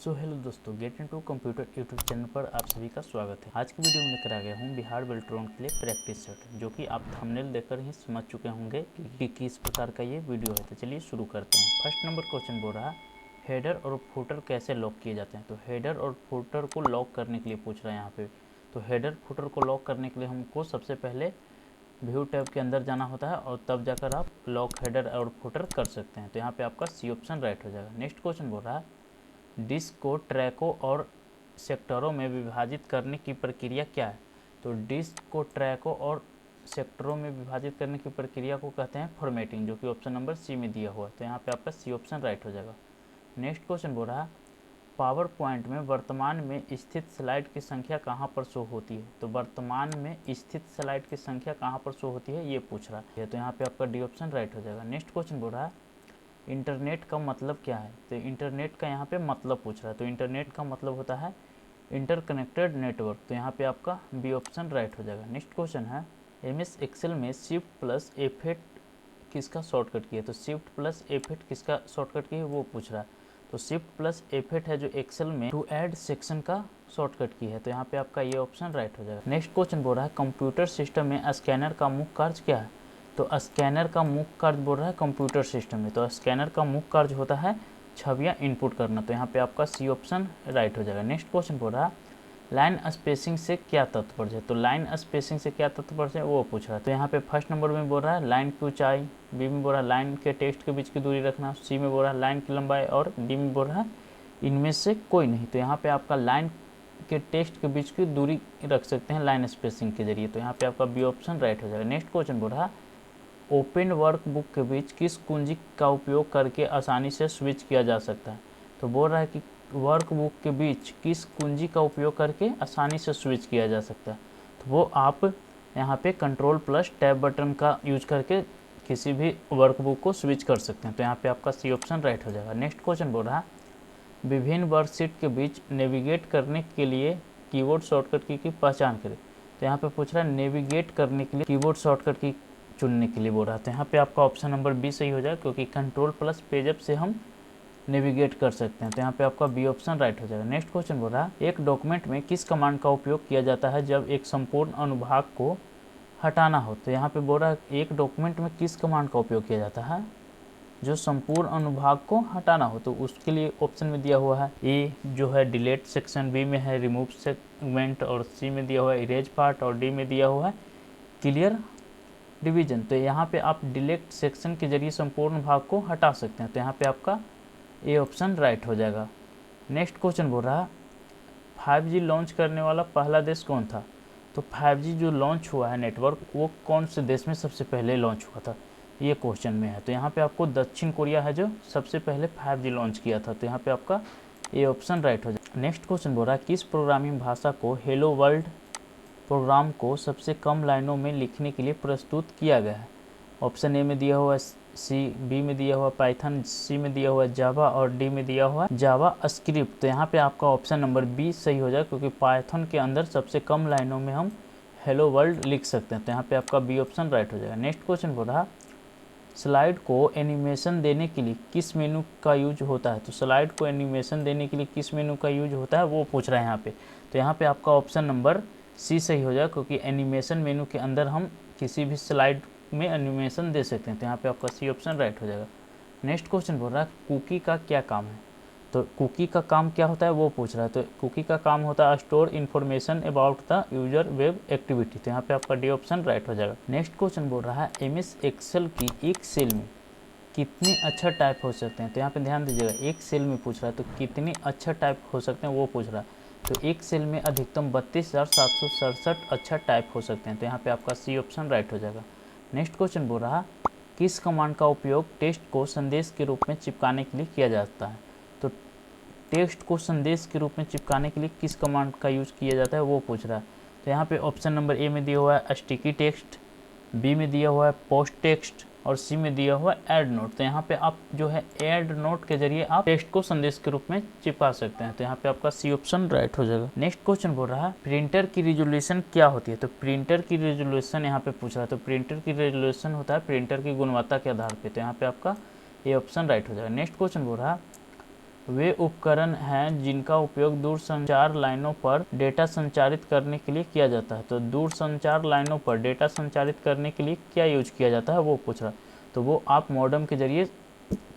So hello दोस्तों, get into computer YouTube channel पर आप सभी का स्वागत है। आज की वीडियो में लेकर आ गया हूँ बिहार बेल्ट्रॉन के लिए प्रैक्टिस सेट, जो कि आप थंबनेल देखकर ही समझ चुके होंगे कि किस प्रकार का ये वीडियो है। तो चलिए शुरू करते हैं। फर्स्ट नंबर क्वेश्चन बोल रहा है हेडर और फुटर कैसे लॉक किए जाते हैं। तो हेडर और फुटर को लॉक करने के लिए पूछ रहा है यहाँ पे। तो हेडर फुटर को लॉक करने के लिए हमको सबसे पहले व्यू टैब के अंदर जाना होता है और तब जाकर आप लॉक हेडर और फुटर कर सकते हैं। तो यहाँ पे आपका सी ऑप्शन राइट हो जाएगा। नेक्स्ट क्वेश्चन बोल रहा है डिस्क को ट्रैकों और सेक्टरों में विभाजित करने की प्रक्रिया क्या है। तो डिस्क को ट्रैकों और सेक्टरों में विभाजित करने की प्रक्रिया को कहते हैं फॉर्मेटिंग, जो कि ऑप्शन नंबर सी में दिया हुआ है। तो यहाँ पे आपका सी ऑप्शन राइट हो जाएगा। नेक्स्ट क्वेश्चन बोल रहा है पावर पॉइंट में वर्तमान में स्थित स्लाइड की संख्या कहाँ पर शो होती है। तो वर्तमान में स्थित स्लाइड की संख्या कहाँ पर शो होती है ये पूछ रहा है। तो यहाँ पे आपका डी ऑप्शन राइट हो जाएगा। नेक्स्ट क्वेश्चन बोल रहा है इंटरनेट का मतलब क्या है। तो इंटरनेट का यहाँ पे मतलब पूछ रहा है। तो इंटरनेट का मतलब होता है इंटरकनेक्टेड नेटवर्क। तो यहाँ पे आपका बी ऑप्शन राइट हो जाएगा। नेक्स्ट क्वेश्चन है एमएस एक्सेल में शिफ्ट प्लस F8 किसका शॉर्टकट की है। तो शिफ्ट प्लस F8 किसका शॉर्टकट की है वो पूछ रहा है। तो शिफ्ट प्लस F8 है जो एक्सेल में टू ऐड सेक्शन का शॉर्टकट की है। तो यहाँ पे आपका ये ऑप्शन राइट हो जाएगा। नेक्स्ट क्वेश्चन बोल रहा है कंप्यूटर सिस्टम में स्कैनर का मुख्य कार्य क्या है। तो स्कैनर का मुख्य कार्य बोल रहा है कंप्यूटर सिस्टम में। तो स्कैनर का मुख्य कार्य होता है छवियां इनपुट करना। तो यहाँ पे आपका सी ऑप्शन राइट हो जाएगा। नेक्स्ट क्वेश्चन बोल रहा है लाइन स्पेसिंग से क्या तात्पर्य है। तो लाइन स्पेसिंग से क्या तात्पर्य है वो पूछ रहा है। तो यहाँ पे फर्स्ट नंबर में बोल रहा है लाइन की ऊंचाई, बी में बोल रहा है लाइन के टेक्स्ट के बीच की दूरी रखना, सी में बोल रहा है लाइन की लंबाई और डी में बोल रहा है इनमें से कोई नहीं। तो यहाँ पे आपका लाइन के टेक्स्ट के बीच की दूरी रख सकते हैं लाइन स्पेसिंग के जरिए। तो यहाँ पे आपका बी ऑप्शन राइट हो जाएगा। नेक्स्ट क्वेश्चन बोल रहा है ओपन वर्कबुक के बीच किस कुंजी का उपयोग करके आसानी से स्विच किया जा सकता है। तो बोल रहा है कि वर्कबुक के बीच किस कुंजी का उपयोग करके आसानी से स्विच किया जा सकता है। तो वो आप यहाँ पे कंट्रोल प्लस टैब बटन का यूज करके किसी भी वर्कबुक को स्विच कर सकते हैं। तो यहाँ पे आपका सी ऑप्शन राइट हो जाएगा। नेक्स्ट क्वेश्चन बोल रहा है विभिन्न वर्कशीट के बीच नेविगेट करने के लिए कीबोर्ड शॉर्टकट की पहचान करें। तो यहाँ पे पूछ रहा है नेविगेट करने के लिए कीबोर्ड शॉर्टकट की चुनने के लिए बोल रहा है। तो यहाँ पे आपका ऑप्शन नंबर बी सही हो जाए, क्योंकि कंट्रोल प्लस पेजअप से हम नेविगेट कर सकते हैं। तो यहाँ पे आपका बी ऑप्शन राइट हो जाएगा। नेक्स्ट क्वेश्चन बोल रहा है एक डॉक्यूमेंट में किस कमांड का उपयोग किया जाता है जब एक संपूर्ण अनुभाग को हटाना हो। तो यहाँ पे बोल रहा है एक डॉक्यूमेंट में किस कमांड का उपयोग किया जाता है जो संपूर्ण अनुभाग को हटाना हो। तो उसके लिए ऑप्शन में दिया हुआ है ए जो है डिलीट सेक्शन, बी में है रिमूव सेगमेंट और सी में दिया हुआ है इरेज पार्ट और डी में दिया हुआ है क्लियर डिवीजन। तो यहाँ पे आप डिलीट सेक्शन के जरिए संपूर्ण भाग को हटा सकते हैं। तो यहाँ पे आपका ए ऑप्शन राइट हो जाएगा। नेक्स्ट क्वेश्चन बोल रहा है 5G लॉन्च करने वाला पहला देश कौन था। तो 5G जो लॉन्च हुआ है नेटवर्क वो कौन से देश में सबसे पहले लॉन्च हुआ था ये क्वेश्चन में है। तो यहाँ पे आपको दक्षिण कोरिया है जो सबसे पहले 5G लॉन्च किया था। तो यहाँ पे आपका ए ऑप्शन राइट हो जाएगा। नेक्स्ट क्वेश्चन बोल रहा है किस प्रोग्रामिंग भाषा को हेलो वर्ल्ड प्रोग्राम को सबसे कम लाइनों में लिखने के लिए प्रस्तुत किया गया है। ऑप्शन ए में दिया हुआ सी, बी में दिया हुआ पाइथन, सी में दिया हुआ जावा और डी में दिया हुआ जावा स्क्रिप्ट। तो यहाँ पे आपका ऑप्शन नंबर बी सही हो जाए, क्योंकि पाइथन के अंदर सबसे कम लाइनों में हम हेलो वर्ल्ड लिख सकते हैं। तो यहाँ पे आपका बी ऑप्शन राइट हो जाएगा। नेक्स्ट क्वेश्चन बोल रहा स्लाइड को एनिमेशन देने के लिए किस मेनू का यूज होता है। तो स्लाइड को एनिमेशन देने के लिए किस मेनू का यूज होता है वो पूछ रहा है यहाँ पे। तो यहाँ पे आपका ऑप्शन नंबर सी सही हो जाए, क्योंकि एनिमेशन मेनू के अंदर हम किसी भी स्लाइड में एनिमेशन दे सकते हैं। तो यहाँ पे आपका सी ऑप्शन राइट हो जाएगा। नेक्स्ट क्वेश्चन बोल रहा है कुकी का क्या काम है। तो कुकी का काम क्या होता है वो पूछ रहा है। तो कुकी का काम होता है store information about the user web activity. तो यहाँ पे आपका डी ऑप्शन राइट हो जाएगा। नेक्स्ट क्वेश्चन बोल रहा है एमएस एक्सेल की एक सेल में कितने अक्षर टाइप हो सकते हैं। तो यहाँ पे ध्यान दीजिएगा एक सेल में पूछ रहा है, तो कितने अक्षर टाइप हो सकते हैं वो पूछ रहा है। तो एक सेल में अधिकतम 32,767 अक्षर टाइप हो सकते हैं। तो यहाँ पे आपका सी ऑप्शन राइट हो जाएगा। नेक्स्ट क्वेश्चन बोल रहा किस कमांड का उपयोग टेक्स्ट को संदेश के रूप में चिपकाने के लिए किया जाता है। तो टेक्स्ट को संदेश के रूप में चिपकाने के लिए किस कमांड का यूज किया जाता है वो पूछ रहा है। तो यहाँ पे ऑप्शन नंबर ए में दिया हुआ है स्टिकी टेक्स्ट, बी में दिया हुआ है पोस्ट टेक्स्ट और सी में दिया हुआ है ऐड नोट। तो यहाँ पे आप जो है ऐड नोट के जरिए आप टेक्स्ट को संदेश के रूप में चिपका सकते हैं। तो यहाँ पे आपका सी ऑप्शन राइट हो जाएगा। नेक्स्ट क्वेश्चन बोल रहा है प्रिंटर की रिजोल्यूशन क्या होती है। तो प्रिंटर की रिजोल्यूशन यहाँ पे पूछ रहा है। तो प्रिंटर की रिजोल्यूशन होता है प्रिंटर की गुणवत्ता के आधार पे। तो यहाँ पे आपका ये ऑप्शन राइट हो जाएगा। नेक्स्ट क्वेश्चन बोल रहा है वे उपकरण हैं जिनका उपयोग दूरसंचार लाइनों पर डेटा संचारित करने के लिए किया जाता है। तो दूरसंचार लाइनों पर डेटा संचारित करने के लिए क्या यूज किया जाता है वो पूछ रहा है, तो वो आप मॉडेम के जरिए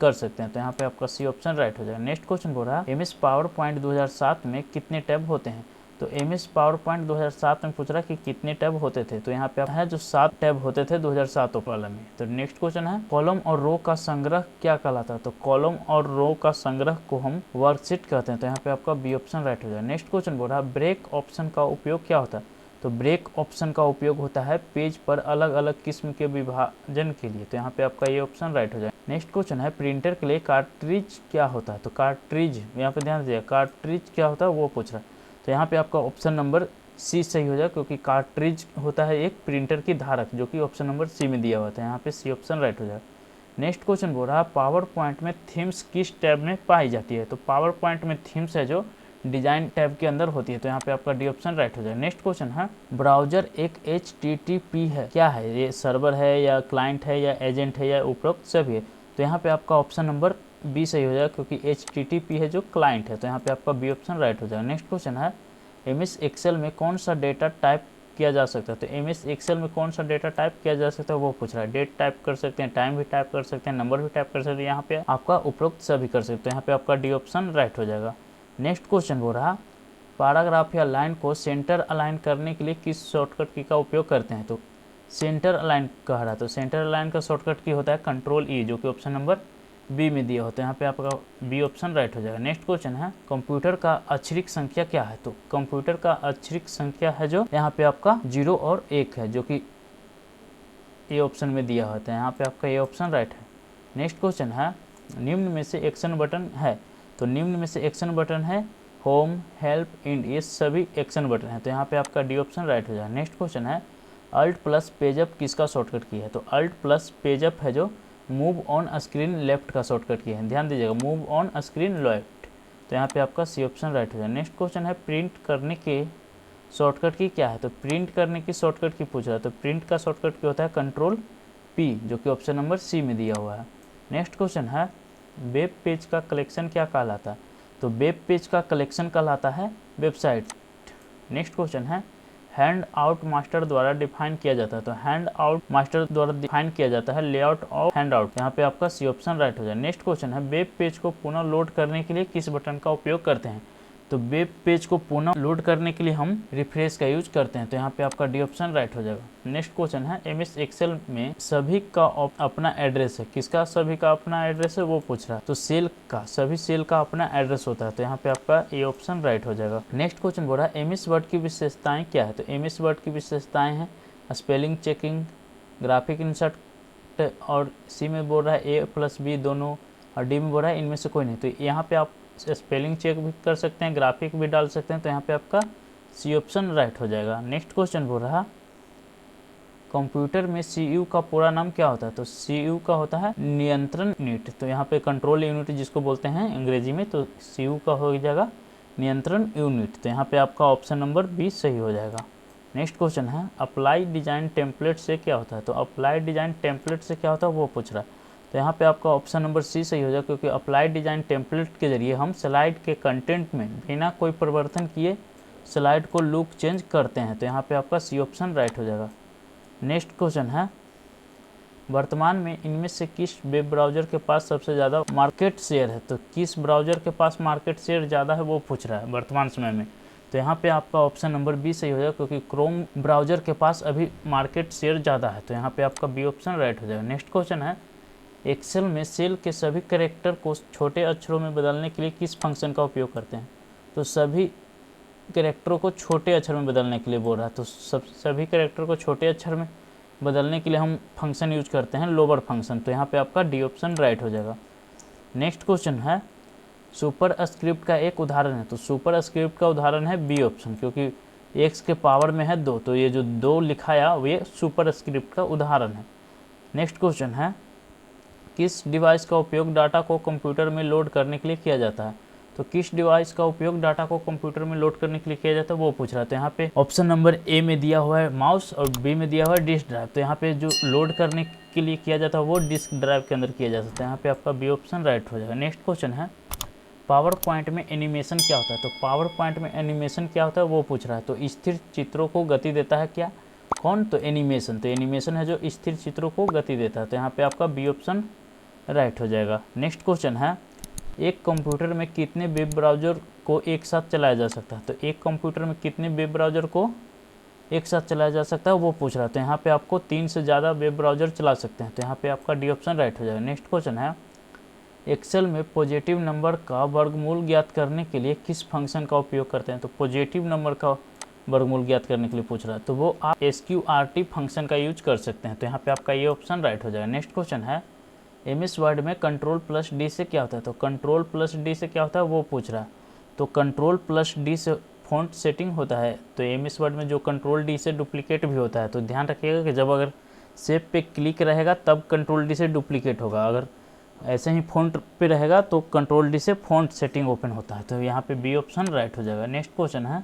कर सकते हैं। तो यहाँ पे आपका सी ऑप्शन राइट हो जाएगा। नेक्स्ट क्वेश्चन बोल रहा है एमएस पावर पॉइंट 2007 में कितने टैब होते हैं। तो एमएस पावर पॉइंट 2007 में पूछ रहा है कि कितने टैब होते थे। तो यहाँ पे है जो 7 टैब होते थे 2007 वाले में। तो नेक्स्ट क्वेश्चन है कॉलम और रो का संग्रह क्या कहलाता है। तो कॉलम और रो का संग्रह को हम वर्कशीट कहते हैं। तो यहाँ पे आपका बी ऑप्शन राइट हो जाएगा। नेक्स्ट क्वेश्चन बोल रहा है ब्रेक ऑप्शन का उपयोग क्या होता है। तो ब्रेक ऑप्शन का उपयोग होता है पेज पर अलग अलग किस्म के विभाजन के लिए। तो यहाँ पे आपका ये ऑप्शन राइट हो जाए। नेक्स्ट क्वेश्चन है प्रिंटर के लिए कार्ट्रिज क्या होता है। तो कार्ट्रिज, यहाँ पे ध्यान दीजिए, कार्ट्रिज क्या होता है वो पूछ रहा है। तो यहाँ पे आपका ऑप्शन नंबर सी सही हो जाए, क्योंकि कार्ट्रिज होता है एक प्रिंटर की धारक, जो कि ऑप्शन नंबर सी में दिया हुआ था। यहाँ पे सी ऑप्शन राइट हो जाए। नेक्स्ट क्वेश्चन बोल रहा है पावर पॉइंट में थीम्स किस टैब में पाई जाती है। तो पावर पॉइंट में थीम्स है जो डिजाइन टैब के अंदर होती है। तो यहाँ पे आपका डी ऑप्शन राइट हो जाए। नेक्स्ट क्वेश्चन है ब्राउजर एक HTTP है, क्या है ये, सर्वर है या क्लाइंट है या एजेंट है या उपरोक्त सभी है। तो यहाँ पे आपका ऑप्शन नंबर बी सही हो जाएगा, क्योंकि HTTP है जो क्लाइंट है। तो यहाँ पे आपका बी ऑप्शन राइट हो जाएगा। नेक्स्ट क्वेश्चन है MS एक्सेल में कौन सा डेटा टाइप किया जा सकता है। तो MS एक्सेल में कौन सा डेटा टाइप किया जा सकता है वो पूछ रहा है। डेट टाइप कर सकते हैं, टाइम भी टाइप कर सकते हैं, नंबर भी टाइप कर सकते हैं, यहाँ पे आपका उपरोक्त सभी कर सकते हैं। यहाँ पे आपका डी ऑप्शन राइट हो जाएगा। नेक्स्ट क्वेश्चन हो रहा पैराग्राफ या लाइन को सेंटर अलाइन करने के लिए किस शॉर्टकट की का उपयोग करते हैं। तो सेंटर अलाइन कह रहा है, तो सेंटर अलाइन का शॉर्टकट की होता है कंट्रोल E, जो कि ऑप्शन नंबर बी में दिया होता है। यहाँ पे आपका बी ऑप्शन राइट हो जाएगा। नेक्स्ट क्वेश्चन है कंप्यूटर का अक्षरिक संख्या क्या है। तो कंप्यूटर का अक्षरिक संख्या है जो यहाँ पे आपका 0 और 1 है, जो कि ए ऑप्शन में दिया होता है। यहाँ पे आपका ये ऑप्शन राइट है। नेक्स्ट क्वेश्चन है निम्न में से एक्शन बटन है। तो निम्न में से एक्शन बटन है होम, हेल्प, इंड, ये सभी एक्शन बटन है। तो यहाँ पे आपका डी ऑप्शन राइट हो जाएगा। नेक्स्ट क्वेश्चन है अल्ट प्लस पेजअप किसका शॉर्टकट की है। तो अल्ट प्लस पेजअप है जो मूव ऑन स्क्रीन लेफ्ट का शॉर्टकट की है। ध्यान दीजिएगा, मूव ऑन स्क्रीन लेफ्ट। तो यहाँ पे आपका सी ऑप्शन राइट हो जाएगा। नेक्स्ट क्वेश्चन है प्रिंट करने के शॉर्टकट की क्या है। तो प्रिंट करने की शॉर्टकट की पूछ रहा है। तो प्रिंट का शॉर्टकट क्या होता है कंट्रोल P, जो कि ऑप्शन नंबर सी में दिया हुआ है। नेक्स्ट क्वेश्चन है वेब पेज का कलेक्शन क्या कहलाता है। तो वेब पेज का कलेक्शन कहलाता है वेबसाइट। नेक्स्ट क्वेश्चन है हैंड आउट मास्टर द्वारा डिफाइन किया जाता है। तो हैंड आउट मास्टर द्वारा डिफाइन किया जाता है लेआउट ऑफ हैंड आउट। यहाँ पे आपका सी ऑप्शन राइट हो जाए। नेक्स्ट क्वेश्चन है वेब पेज को पुनः लोड करने के लिए किस बटन का उपयोग करते हैं। तो वेब पेज को पुनः लोड करने के लिए हम रिफ्रेश का यूज करते हैं। तो यहाँ पे आपका डी ऑप्शन राइट हो जाएगा। नेक्स्ट क्वेश्चन है MS एक्सेल में सभी का अपना एड्रेस है, किसका सभी का अपना एड्रेस है वो पूछ रहा है। तो सेल का, सभी सेल का अपना एड्रेस होता है। तो यहाँ पे आपका ये ऑप्शन राइट हो जाएगा। नेक्स्ट क्वेश्चन बोल रहा है MS वर्ड की विशेषताएं क्या है। तो MS वर्ड की विशेषताएं हैं स्पेलिंग चेकिंग, ग्राफिक इंसर्ट, और सी में बोल रहा है A+B दोनों, और डी में बोल रहा है इनमें से कोई नहीं। तो यहाँ पे आप स्पेलिंग चेक भी कर सकते हैं, ग्राफिक भी डाल सकते हैं। तो यहाँ पे आपका सी ऑप्शन राइट हो जाएगा। नेक्स्ट क्वेश्चन बोल रहा कंप्यूटर में CPU का पूरा नाम क्या होता है। तो CPU का होता है नियंत्रण यूनिट। तो यहाँ पे कंट्रोल यूनिट जिसको बोलते हैं अंग्रेजी में, तो CPU का हो जाएगा नियंत्रण यूनिट। तो यहाँ पे आपका ऑप्शन नंबर बी सही हो जाएगा। नेक्स्ट क्वेश्चन है अप्लाई डिजाइन टेम्पलेट से क्या होता है। तो अप्लाई डिजाइन टेम्पलेट से क्या होता है वो पूछ रहा है। तो यहाँ पे आपका ऑप्शन नंबर सी सही हो जाएगा, क्योंकि अप्लाई डिजाइन टेम्पलेट के जरिए हम स्लाइड के कंटेंट में बिना कोई परिवर्तन किए स्लाइड को लुक चेंज करते हैं। तो यहाँ पे आपका सी ऑप्शन राइट हो जाएगा। नेक्स्ट क्वेश्चन है वर्तमान में इनमें से किस वेब ब्राउज़र के पास सबसे ज़्यादा मार्केट शेयर है। तो किस ब्राउज़र के पास मार्केट शेयर ज़्यादा है वो पूछ रहा है वर्तमान समय में। तो यहाँ पे आपका ऑप्शन नंबर बी सही हो जाएगा, क्योंकि क्रोम ब्राउज़र के पास अभी मार्केट शेयर ज़्यादा है। तो यहाँ पे आपका बी ऑप्शन राइट हो जाएगा। नेक्स्ट क्वेश्चन है एक्सेल में सेल के सभी कैरेक्टर को छोटे अक्षरों में बदलने के लिए किस फंक्शन का उपयोग करते हैं। तो सभी कैरेक्टरों को छोटे अक्षर में बदलने के लिए बोल रहा है। तो सभी कैरेक्टर को छोटे अक्षर में बदलने के लिए हम फंक्शन यूज करते हैं लोअर फंक्शन। तो यहाँ पे आपका डी ऑप्शन राइट हो जाएगा। नेक्स्ट क्वेश्चन है सुपर स्क्रिप्ट का एक उदाहरण है। तो सुपर स्क्रिप्ट का उदाहरण है बी ऑप्शन, क्योंकि x के पावर में है 2, तो ये जो 2 लिखाया ये सुपर स्क्रिप्ट का उदाहरण है। नेक्स्ट क्वेश्चन है किस डिवाइस का उपयोग डाटा को कंप्यूटर में लोड करने के लिए किया जाता है। तो किस डिवाइस का उपयोग डाटा को कंप्यूटर में लोड करने के लिए किया जाता है वो पूछ रहा है। तो यहाँ पे ऑप्शन नंबर ए में दिया हुआ है माउस और बी में दिया हुआ है डिस्क ड्राइव। तो यहाँ पे जो लोड करने के लिए किया जाता है वो डिस्क ड्राइव के अंदर किया जा सकता है। यहाँ पे आपका बी ऑप्शन राइट हो जाएगा। नेक्स्ट क्वेश्चन है पावर पॉइंट में एनिमेशन क्या होता है, तो पावर पॉइंट में एनिमेशन क्या होता है वो पूछ रहा है। तो स्थिर चित्रों को गति देता है क्या, कौन, तो एनिमेशन। तो एनिमेशन है जो स्थिर चित्रों को गति देता है। तो यहाँ पे आपका बी ऑप्शन राइट हो जाएगा। नेक्स्ट क्वेश्चन है, एक कंप्यूटर में कितने वेब ब्राउज़र को एक साथ चलाया जा सकता है। तो एक कंप्यूटर में कितने वेब ब्राउज़र को एक साथ चलाया जा सकता है वो पूछ रहा है। तो यहाँ पे आपको 3 से ज़्यादा वेब ब्राउज़र चला सकते हैं। तो यहाँ पे आपका डी ऑप्शन राइट हो जाएगा। नेक्स्ट क्वेश्चन है, एक्सेल में पॉजिटिव नंबर का वर्गमूल ज्ञात करने के लिए किस फंक्शन का उपयोग करते हैं। तो पॉजिटिव नंबर का वर्गमूल ज्ञात करने के लिए पूछ रहा है, तो वो आप SQRT फंक्शन का यूज कर सकते हैं। तो यहाँ पे आपका ये ऑप्शन राइट हो जाएगा। नेक्स्ट क्वेश्चन है, MS वर्ड में Ctrl+D से क्या होता है। तो Ctrl+D से क्या होता है वो पूछ रहा है। तो Ctrl+D से फॉन्ट सेटिंग होता है। तो MS वर्ड में जो Ctrl+D से डुप्लीकेट भी होता है। तो ध्यान रखिएगा कि जब अगर सेव पे क्लिक रहेगा तब Ctrl+D से डुप्लीकेट होगा, अगर ऐसे ही फॉन्ट पे रहेगा तो Ctrl+D से फॉन्ट सेटिंग ओपन होता है। तो यहाँ पे बी ऑप्शन राइट हो जाएगा। नेक्स्ट क्वेश्चन है,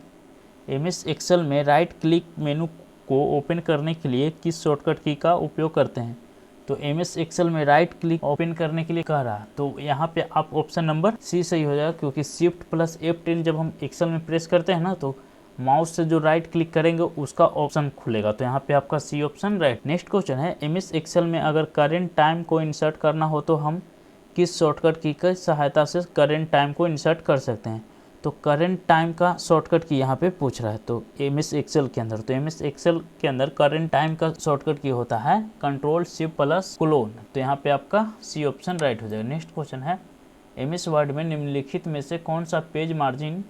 MS एक्सेल में राइट क्लिक मेनू को ओपन करने के लिए किस शॉर्टकट की का उपयोग करते हैं। तो MS एक्सेल में राइट क्लिक ओपन करने के लिए कह रहा है, तो यहाँ पे आप ऑप्शन नंबर सी सही हो जाएगा, क्योंकि Shift+F10 जब हम एक्सेल में प्रेस करते हैं ना तो माउस से जो राइट क्लिक करेंगे उसका ऑप्शन खुलेगा। तो यहाँ पे आपका C option right. Next question है, MS एक्सेल में अगर करेंट टाइम को इंसर्ट करना हो तो हम किस शॉर्टकट की की सहायता से करेंट टाइम को इंसर्ट कर सकते हैं। तो करेंट टाइम का शॉर्टकट की यहाँ पे पूछ रहा है। तो MS एक्सेल के अंदर, तो MS एक्सेल के अंदर करेंट टाइम का शॉर्टकट की होता है Ctrl+Shift+Clone। तो यहाँ पे आपका सी ऑप्शन राइट हो जाएगा। नेक्स्ट क्वेश्चन है, MS वर्ड में निम्नलिखित में से कौन सा पेज मार्जिन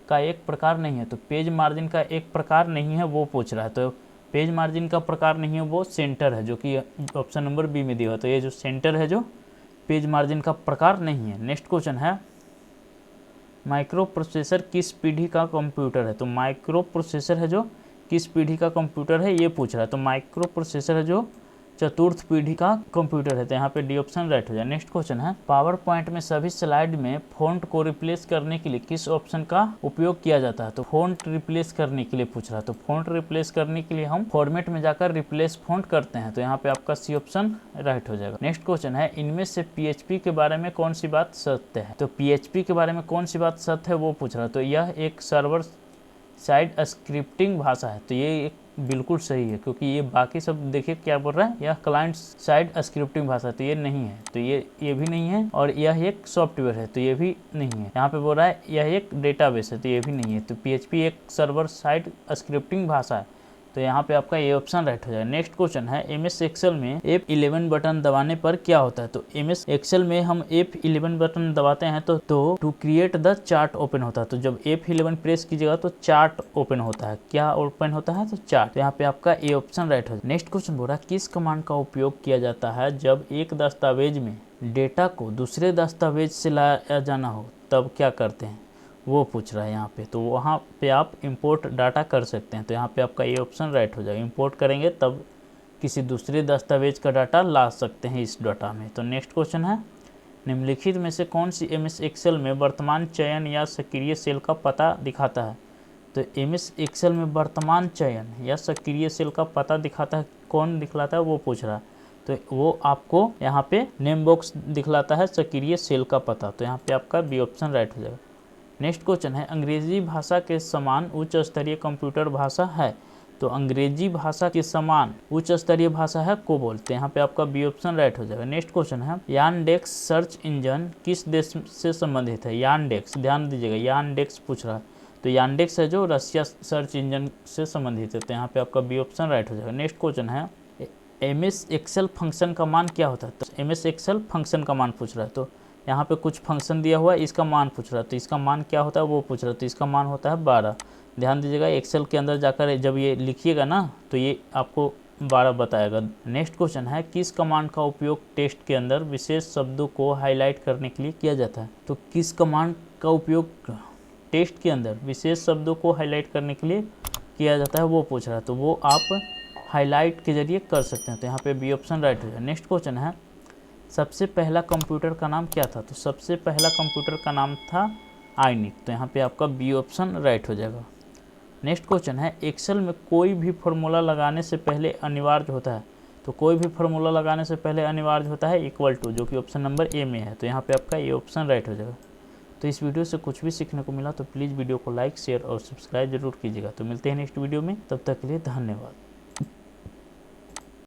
का एक प्रकार नहीं है। तो पेज मार्जिन का एक प्रकार नहीं है वो पूछ रहा है। तो पेज मार्जिन का प्रकार नहीं है वो सेंटर है, जो कि ऑप्शन नंबर बी में दिया हुआ। तो ये जो सेंटर है जो पेज मार्जिन का प्रकार नहीं है। नेक्स्ट क्वेश्चन है, माइक्रो प्रोसेसर किस पीढ़ी का कंप्यूटर है। तो माइक्रो प्रोसेसर है जो किस पीढ़ी का कंप्यूटर है ये पूछ रहा है। तो माइक्रो प्रोसेसर है जो चतुर्थ पीढ़ी का कंप्यूटर है। तो यहाँ पे डी ऑप्शन राइट हो जाए। नेक्स्ट क्वेश्चन है, पावर पॉइंट में सभी स्लाइड में फॉन्ट को रिप्लेस करने के लिए किस ऑप्शन का उपयोग किया जाता है। तो फॉन्ट रिप्लेस करने के लिए पूछ रहा है। तो फॉन्ट रिप्लेस करने के लिए हम फॉर्मेट में जाकर रिप्लेस फॉन्ट करते हैं। तो यहाँ पे आपका सी ऑप्शन राइट हो जाएगा। नेक्स्ट क्वेश्चन है, इनमें से PHP के बारे में कौन सी बात सत्य है। तो PHP के बारे में कौन सी बात सत्य है वो पूछ रहा है। तो यह एक सर्वर साइड स्क्रिप्टिंग भाषा है। तो ये एक बिल्कुल सही है, क्योंकि ये बाकी सब देखिए क्या बोल रहा है, यह क्लाइंट साइड स्क्रिप्टिंग भाषा। तो ये नहीं है, तो ये भी नहीं है, और यह एक सॉफ्टवेयर है तो ये भी नहीं है। यहाँ पे बोल रहा है यह एक डेटाबेस है, तो ये भी नहीं है। तो PHP एक सर्वर साइड स्क्रिप्टिंग भाषा है। तो यहाँ पे आपका ये ऑप्शन राइट हो जाएगा। नेक्स्ट क्वेश्चन है, MS एक्सेल में F11 बटन दबाने पर क्या होता है। तो MS एक्सेल में हम F11 बटन दबाते हैं तो to create the chart open होता है। तो जब F11 प्रेस कीजिएगा तो चार्ट ओपन होता है। क्या ओपन होता है, तो चार्ट। तो यहाँ पे आपका ये ऑप्शन राइट हो जाएगा। नेक्स्ट क्वेश्चन बोल रहा है, किस कमांड का उपयोग किया जाता है जब एक दस्तावेज में डेटा को दूसरे दस्तावेज से लाया जाना हो तब क्या करते हैं वो पूछ रहा है यहाँ पे। तो वहाँ पे आप इंपोर्ट डाटा कर सकते हैं। तो यहाँ पे आपका ये ऑप्शन राइट हो जाएगा। इंपोर्ट करेंगे तब किसी दूसरे दस्तावेज का डाटा ला सकते हैं इस डाटा में। तो नेक्स्ट क्वेश्चन है, निम्नलिखित में से कौन सी MS एक्सेल में वर्तमान चयन या सक्रिय सेल का पता दिखाता है। तो MS एक्सेल में वर्तमान चयन या सक्रिय सेल का पता दिखाता है, कौन दिखलाता है वो पूछ रहा है। तो वो आपको यहाँ पे नेम बॉक्स दिखलाता है सक्रिय सेल का पता। तो यहाँ पे आपका बी ऑप्शन राइट हो जाएगा। नेक्स्ट क्वेश्चन है, अंग्रेजी भाषा के समान उच्च स्तरीय कंप्यूटर भाषा है। तो अंग्रेजी भाषा के समान उच्च स्तरीय भाषा है को बोलते हैं। यहाँ पे आपका बी ऑप्शन राइट हो जाएगा। नेक्स्ट क्वेश्चन है, यानडेक्स सर्च इंजन किस देश से संबंधित है। यानडेक्स, ध्यान दीजिएगा, यानडेक्स पूछ रहा है। तो यानडेक्स है जो रशिया सर्च इंजन से संबंधित है। तो यहाँ पे आपका बी ऑप्शन राइट हो जाएगा। नेक्स्ट क्वेश्चन है, MS एक्सेल फंक्शन का मान क्या होता है। तो MS एक्सेल फंक्शन का मान पूछ रहा है। तो यहाँ पे कुछ फंक्शन दिया हुआ है, इसका मान पूछ रहा है। तो इसका मान क्या होता है वो पूछ रहा है। तो इसका मान होता है 12। ध्यान दीजिएगा, एक्सेल के अंदर जाकर जब ये लिखिएगा ना तो ये आपको 12 बताएगा। नेक्स्ट क्वेश्चन है, किस कमांड का उपयोग टेक्स्ट के अंदर विशेष शब्दों को हाईलाइट करने के लिए किया जाता है। तो किस कमांड का उपयोग टेक्स्ट के अंदर विशेष शब्दों को हाईलाइट करने के लिए किया जाता है वो पूछ रहा है। तो वो आप हाईलाइट के जरिए कर सकते हैं। तो यहाँ पे बी ऑप्शन राइट हो जाए। नेक्स्ट क्वेश्चन है, सबसे पहला कंप्यूटर का नाम क्या था। तो सबसे पहला कंप्यूटर का नाम था आइनिक। तो यहाँ पे आपका बी ऑप्शन राइट हो जाएगा। नेक्स्ट क्वेश्चन है, एक्सेल में कोई भी फार्मूला लगाने से पहले अनिवार्य होता है। तो कोई भी फार्मूला लगाने से पहले अनिवार्य होता है इक्वल टू, जो कि ऑप्शन नंबर ए में है। तो यहाँ पे आपका ये ऑप्शन राइट हो जाएगा। तो इस वीडियो से कुछ भी सीखने को मिला तो प्लीज़ वीडियो को लाइक, शेयर और सब्सक्राइब जरूर कीजिएगा। तो मिलते हैं नेक्स्ट वीडियो में, तब तक के लिए धन्यवाद।